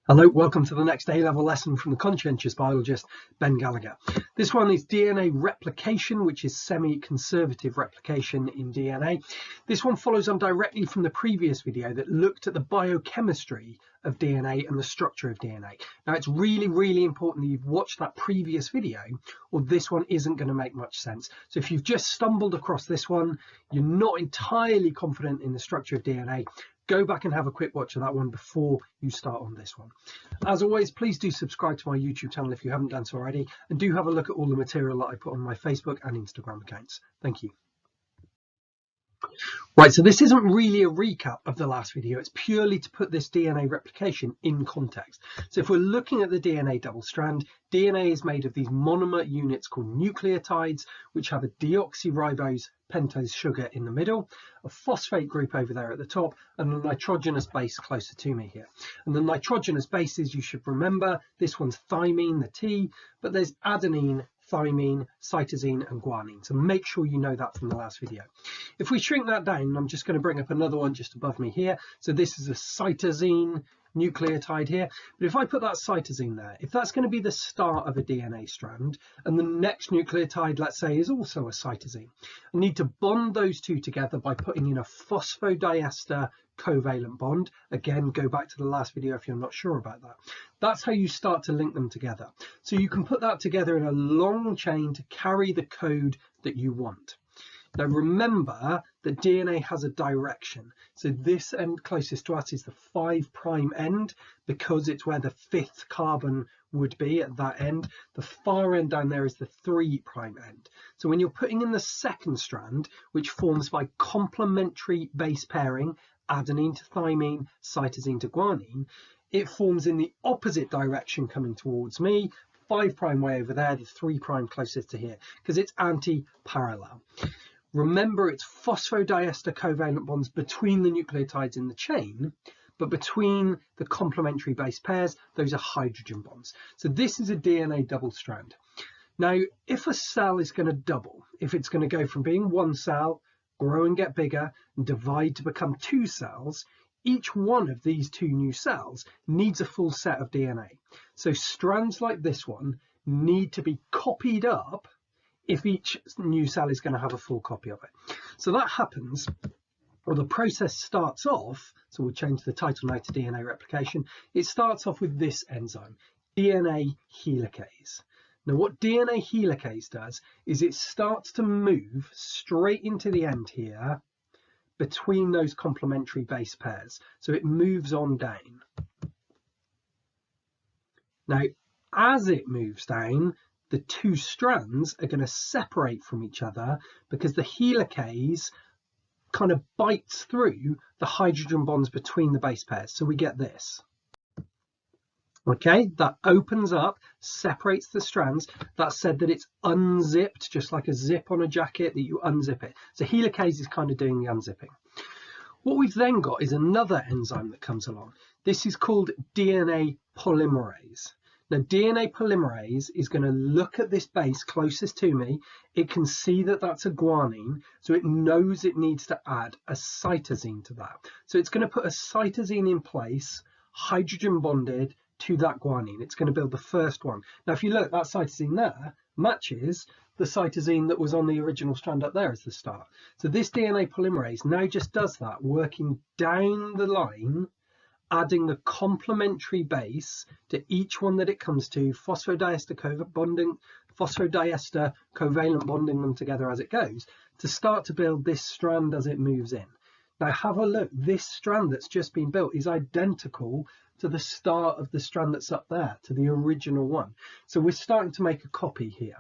Hello, welcome to the next A-level lesson from the conscientious biologist, Ben Gallagher. This one is DNA replication, which is semi-conservative replication in DNA. This one follows on directly from the previous video that looked at the biochemistry of DNA and the structure of DNA. Now, it's really important that you've watched that previous video, or this one isn't going to make much sense. So if you've just stumbled across this one, you're not entirely confident in the structure of DNA, go back and have a quick watch of that one before you start on this one. As always, please do subscribe to my YouTube channel if you haven't done so already, and do have a look at all the material that I put on my Facebook and Instagram accounts. Thank you. Right, so this isn't really a recap of the last video. It's purely to put this DNA replication in context. So if we're looking at the DNA double strand, DNA is made of these monomer units called nucleotides, which have a deoxyribose pentose sugar in the middle, a phosphate group over there at the top, and a nitrogenous base closer to me here. And the nitrogenous bases, you should remember, this one's thymine, the T, but there's adenine, thymine, cytosine, and guanine. So make sure you know that from the last video. If we shrink that down, I'm just going to bring up another one just above me here. So this is a cytosine nucleotide here. But if I put that cytosine there, if that's going to be the start of a DNA strand, and the next nucleotide, let's say, is also a cytosine, I need to bond those two together by putting in a phosphodiester covalent bond. Again, go back to the last video if you're not sure about that. That's how you start to link them together. So you can put that together in a long chain to carry the code that you want. Now remember that DNA has a direction. So this end closest to us is the 5' end, because it's where the 5th carbon would be at that end. The far end down there is the 3' end. So when you're putting in the second strand, which forms by complementary base pairing, adenine to thymine, cytosine to guanine, it forms in the opposite direction coming towards me, 5' way over there, the 3' closest to here, because it's anti-parallel. Remember, it's phosphodiester covalent bonds between the nucleotides in the chain, but between the complementary base pairs, those are hydrogen bonds. So this is a DNA double strand. Now, if a cell is going to double, if it's going to go from being one cell, grow and get bigger, and divide to become 2 cells, each one of these 2 new cells needs a full set of DNA. So strands like this one need to be copied up if each new cell is going to have a full copy of it. So that happens, or the process starts off, so we'll change the title now to DNA replication. It starts off with this enzyme, DNA helicase. Now what DNA helicase does is it starts to move straight into the end here between those complementary base pairs. So it moves on down. Now, as it moves down, the 2 strands are going to separate from each other because the helicase kind of bites through the hydrogen bonds between the base pairs. So we get this. Okay, that opens up, separates the strands. That said that it's unzipped, just like a zip on a jacket, that you unzip it. So helicase is kind of doing the unzipping. What we've then got is another enzyme that comes along. This is called DNA polymerase. Now, DNA polymerase is going to look at this base closest to me. It can see that that's a guanine, so it knows it needs to add a cytosine to that. So it's going to put a cytosine in place, hydrogen bonded to that guanine. It's going to build the first one. Now, if you look, that cytosine there matches the cytosine that was on the original strand up there as the start. So this DNA polymerase now just does that, working down the line, adding the complementary base to each one that it comes to, phosphodiester covalent bonding them together as it goes, to start to build this strand as it moves in. Now have a look, this strand that's just been built is identical to the start of the strand that's up there, to the original one. So we're starting to make a copy here.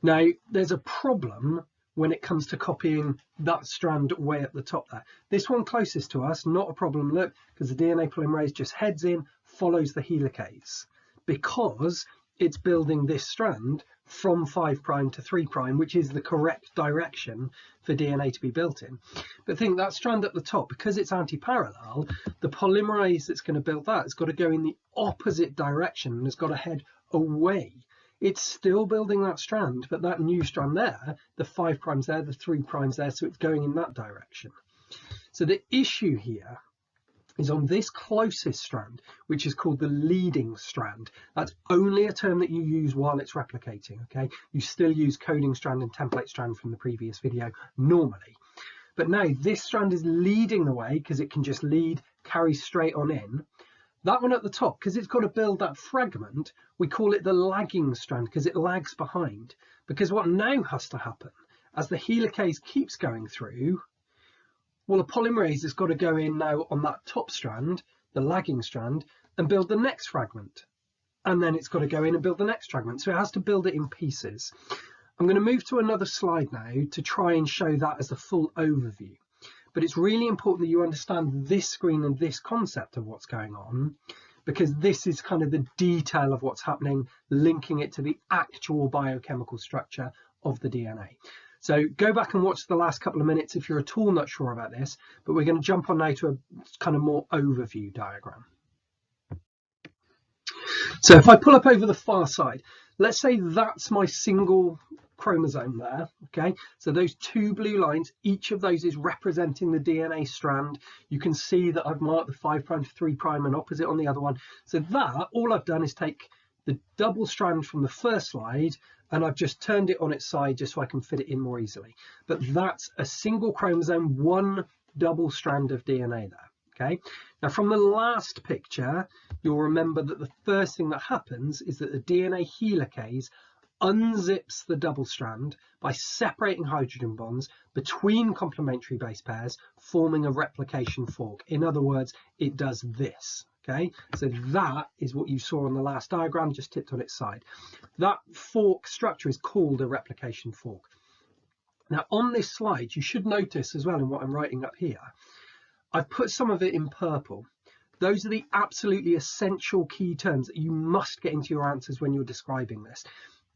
Now there's a problem when it comes to copying that strand way at the top there. This one closest to us, not a problem, look, because the DNA polymerase just heads in, follows the helicase, because it's building this strand from 5' to 3', which is the correct direction for DNA to be built in. But think that strand at the top, because it's anti-parallel, the polymerase that's going to build that has got to go in the opposite direction and has got to head away. It's still building that strand, but that new strand there, the 5' there, the 3' there, so it's going in that direction. So the issue here is on this closest strand, which is called the leading strand. That's only a term that you use while it's replicating, okay? You still use coding strand and template strand from the previous video normally. But now this strand is leading the way because it can just lead, carry straight on in. That one at the top, because it's got to build that fragment, we call it the lagging strand because it lags behind. Because what now has to happen, as the helicase keeps going through, well, the polymerase has got to go in now on that top strand, the lagging strand, and build the next fragment. And then it's got to go in and build the next fragment. So it has to build it in pieces. I'm going to move to another slide now to try and show that as a full overview. But it's really important that you understand this screen and this concept of what's going on, because this is kind of the detail of what's happening, linking it to the actual biochemical structure of the DNA. So go back and watch the last couple of minutes if you're at all not sure about this, but we're going to jump on now to a kind of more overview diagram. So if I pull up over the far side, let's say that's my single chromosome there, okay? So those two blue lines, each of those is representing the DNA strand. You can see that I've marked the 5' to 3' and opposite on the other one. So that, all I've done is take the double strand from the first slide and I've just turned it on its side just so I can fit it in more easily. But that's a single chromosome, one double strand of DNA there. Okay, now from the last picture, you'll remember that the first thing that happens is that the DNA helicase unzips the double strand by separating hydrogen bonds between complementary base pairs, forming a replication fork. In other words, it does this. Okay, so that is what you saw on the last diagram, just tipped on its side. That fork structure is called a replication fork. Now on this slide, you should notice as well in what I'm writing up here, I've put some of it in purple. Those are the absolutely essential key terms that you must get into your answers when you're describing this.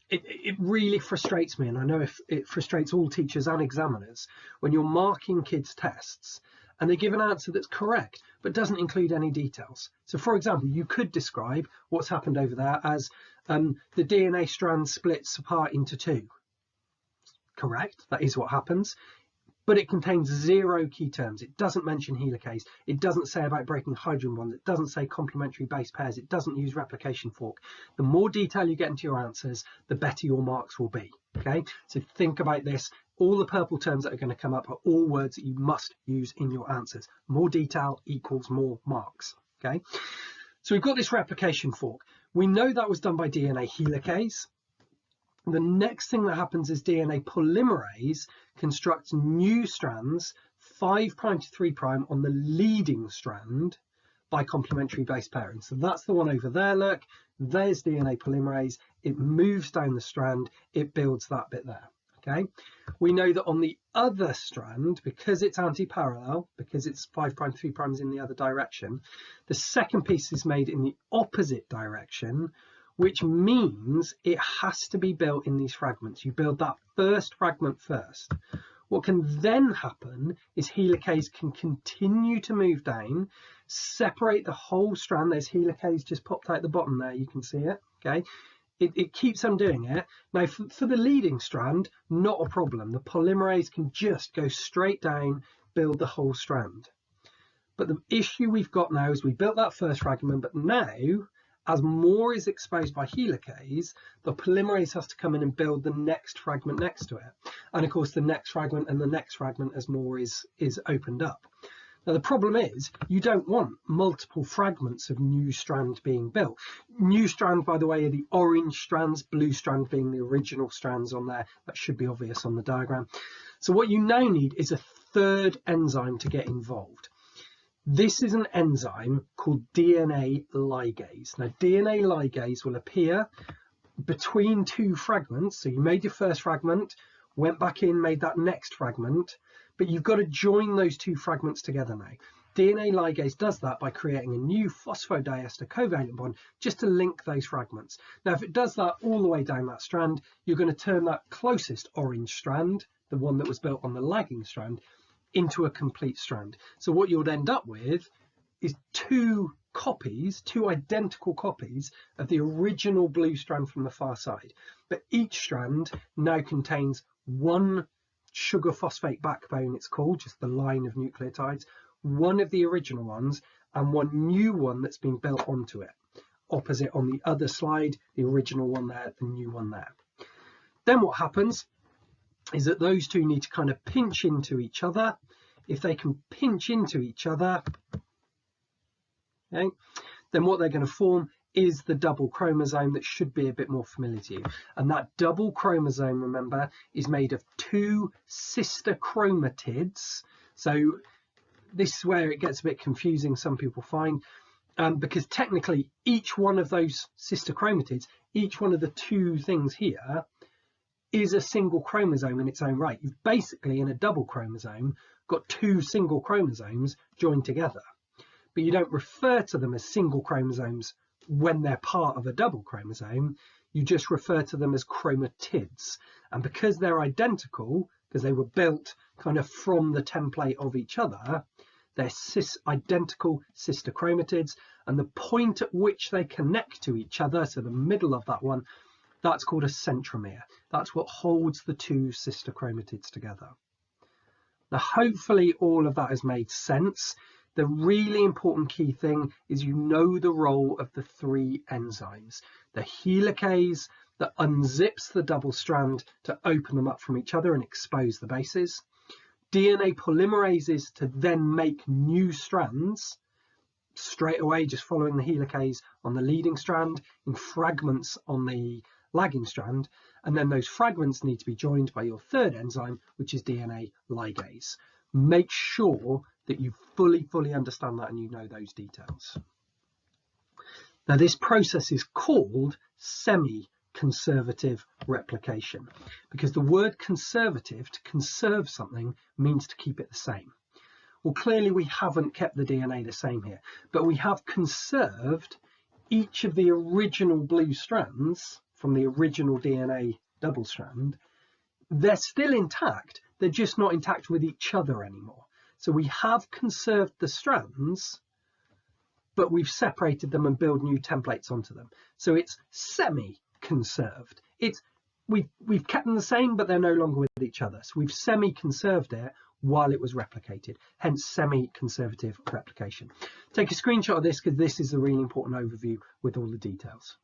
It really frustrates me, and I know if it frustrates all teachers and examiners, when you're marking kids' tests and they give an answer that's correct but doesn't include any details. So for example, you could describe what's happened over there as the DNA strand splits apart into two. Correct, that is what happens. But it contains 0 key terms. It doesn't mention helicase. It doesn't say about breaking hydrogen bonds. It doesn't say complementary base pairs. It doesn't use replication fork. The more detail you get into your answers, the better your marks will be. Okay, so think about this. All the purple terms that are going to come up are all words that you must use in your answers. More detail equals more marks. Okay, so we've got this replication fork. We know that was done by DNA helicase. The next thing that happens is DNA polymerase constructs new strands, 5' to 3' on the leading strand by complementary base pairing. So that's the one over there, look, there's DNA polymerase, it moves down the strand, it builds that bit there, okay? We know that on the other strand, because it's anti-parallel, because it's 5' to 3' in the other direction, the second piece is made in the opposite direction, which means it has to be built in these fragments. You build that first fragment first. What can then happen is helicase can continue to move down, separate the whole strand. There's helicase just popped out the bottom there, you can see it, okay? It keeps on doing it. Now for the leading strand, not a problem. The polymerase can just go straight down, build the whole strand. But the issue we've got now is we built that first fragment, but now, as more is exposed by helicase, the polymerase has to come in and build the next fragment next to it. And of course, the next fragment and the next fragment as more is opened up. Now, the problem is you don't want multiple fragments of new strand being built. New strand, by the way, are the orange strands, blue strand being the original strands on there. That should be obvious on the diagram. So what you now need is a third enzyme to get involved. This is an enzyme called DNA ligase. Now, DNA ligase will appear between two fragments. So you made your first fragment, went back in, made that next fragment, but you've got to join those two fragments together now. DNA ligase does that by creating a new phosphodiester covalent bond just to link those fragments. Now, if it does that all the way down that strand, you're going to turn that closest orange strand, the one that was built on the lagging strand, into a complete strand. So what you'll end up with is two identical copies of the original blue strand from the far side. But each strand now contains one sugar phosphate backbone, it's called, just the line of nucleotides, one of the original ones, and one new one that's been built onto it. Opposite on the other slide, the original one there, the new one there. Then what happens is that those two need to kind of pinch into each other. If they can pinch into each other, okay, then what they're going to form is the double chromosome that should be a bit more familiar to you. And that double chromosome, remember, is made of two sister chromatids. So this is where it gets a bit confusing, some people find, because technically each one of those sister chromatids, each one of the two things here, is a single chromosome in its own right. You've basically, in a double chromosome, got two single chromosomes joined together. But you don't refer to them as single chromosomes when they're part of a double chromosome. You just refer to them as chromatids. And because they're identical, because they were built kind of from the template of each other, they're identical sister chromatids, and the point at which they connect to each other, so the middle of that one, that's called a centromere. That's what holds the two sister chromatids together. Now, hopefully all of that has made sense. The really important key thing is you know the role of the three enzymes. The helicase that unzips the double strand to open them up from each other and expose the bases. DNA polymerases to then make new strands straight away, just following the helicase on the leading strand, in fragments on the lagging strand, and then those fragments need to be joined by your third enzyme, which is DNA ligase. Make sure that you fully understand that and you know those details. Now, this process is called semi-conservative replication, because the word conservative, to conserve something, means to keep it the same. Well, clearly we haven't kept the DNA the same here, but we have conserved each of the original blue strands from the original DNA double strand. They're still intact, they're just not intact with each other anymore. So we have conserved the strands, but we've separated them and built new templates onto them. So it's semi-conserved. We've kept them the same, but they're no longer with each other. So we've semi-conserved it while it was replicated, hence semi-conservative replication. Take a screenshot of this because this is a really important overview with all the details.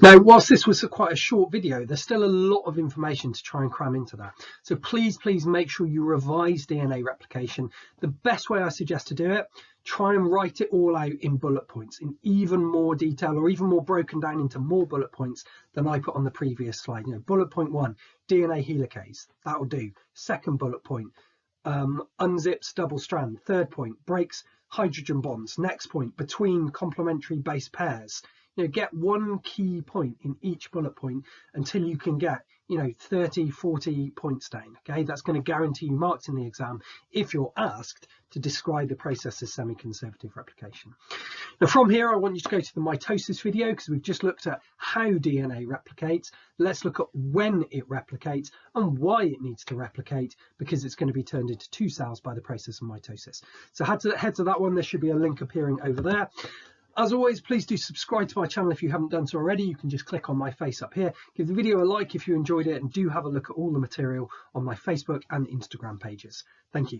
Now, whilst this was quite a short video, there's still a lot of information to try and cram into that. So please make sure you revise DNA replication. The best way I suggest to do it, try and write it all out in bullet points in even more detail, or even more broken down into more bullet points than I put on the previous slide. You know, bullet point 1, DNA helicase, that'll do. Second bullet point, unzips double strand. Third point, breaks hydrogen bonds. Next point, between complementary base pairs. You know, get one key point in each bullet point until you can get, 30, 40 points down. Okay, that's going to guarantee you marks in the exam if you're asked to describe the process as semi-conservative replication. Now, from here, I want you to go to the mitosis video because we've just looked at how DNA replicates. Let's look at when it replicates and why it needs to replicate, because it's going to be turned into two cells by the process of mitosis. So head to that one. There should be a link appearing over there. As always, please do subscribe to my channel if you haven't done so already. You can just click on my face up here. Give the video a like if you enjoyed it, and do have a look at all the material on my Facebook and Instagram pages. Thank you.